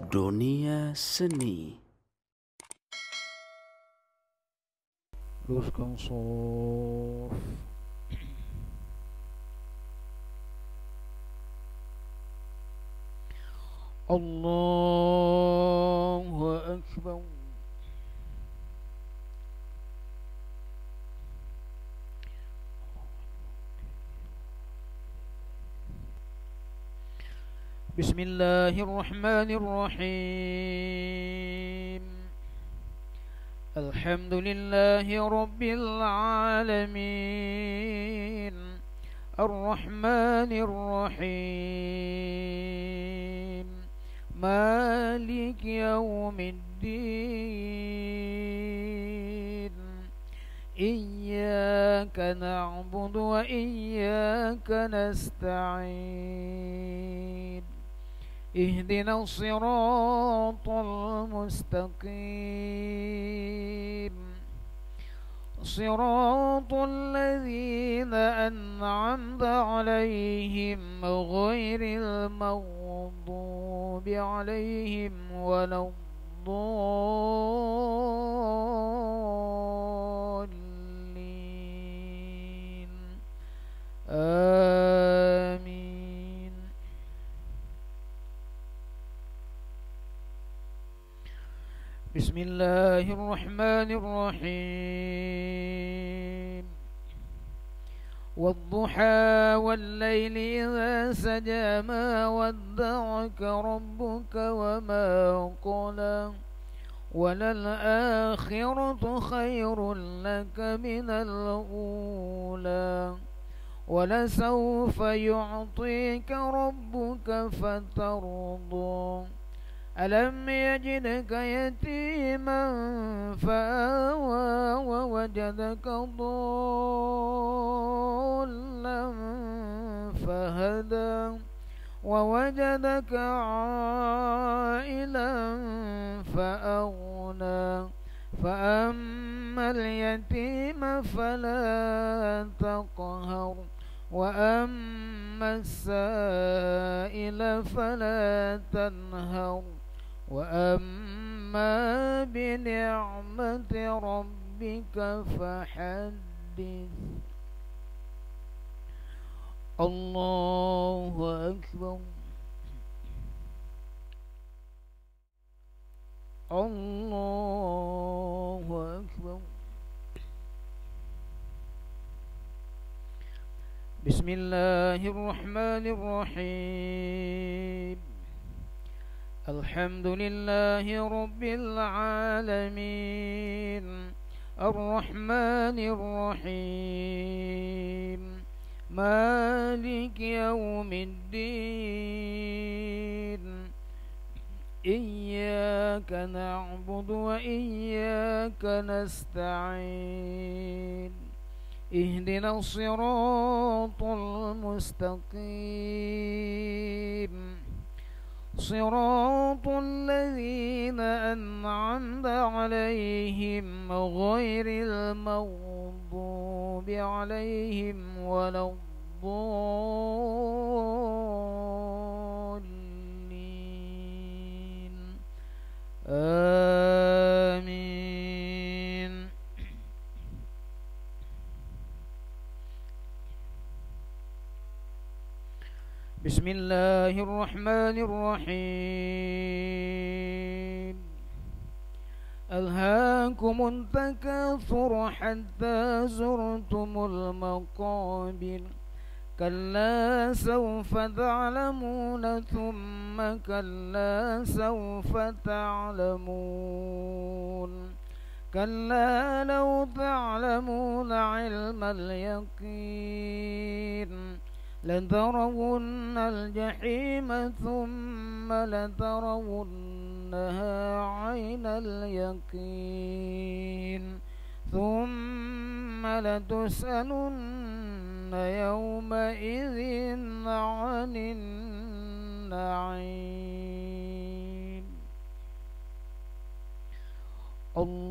Dunia Seni. Luruskan shaf. Allahu Akbar. Bismillahirrahmanirrahim. Alhamdulillahi Rabbil Alamin. Ar-Rahmanir Rahim. Malik Yawmiddin. Iyyaka na'budu wa iyyaka nasta'in. اهدنا الصراط المستقيم صراط الذين أنعمت عليهم غير المغضوب عليهم ولا الضالين آمين. بسم الله الرحمن الرحيم. والضحى والليل إذا سجى ما ودعك ربك وما قلى وللآخرة خير لك من الأولى ولسوف يعطيك ربك فترضى ألم يجدك يتيما فآوى ووجدك ضالا فهدى ووجدك عائلا فأغنى فأما اليتيم فلا تقهر وأما السائل فلا تنهر وأما بنعمة ربك فحدث. الله أكبر. الله أكبر. بسم الله الرحمن الرحيم. الحمد لله رب العالمين. الرحمن الرحيم. مالك يوم الدين. إياك نعبد وإياك نستعين. اهدنا الصراط المستقيم صراط الذين أنعمت عليهم غير المغضوب عليهم ولا الضالين آمين. بسم الله الرحمن الرحيم. ألهاكم التكاثر حتى زرتم المقابر كلا سوف تعلمون ثم كلا سوف تعلمون كلا لو تعلمون علم اليقين لترون الجحيم ثم لترونها عين اليقين ثم لتسألن يومئذ عن النعيم. الله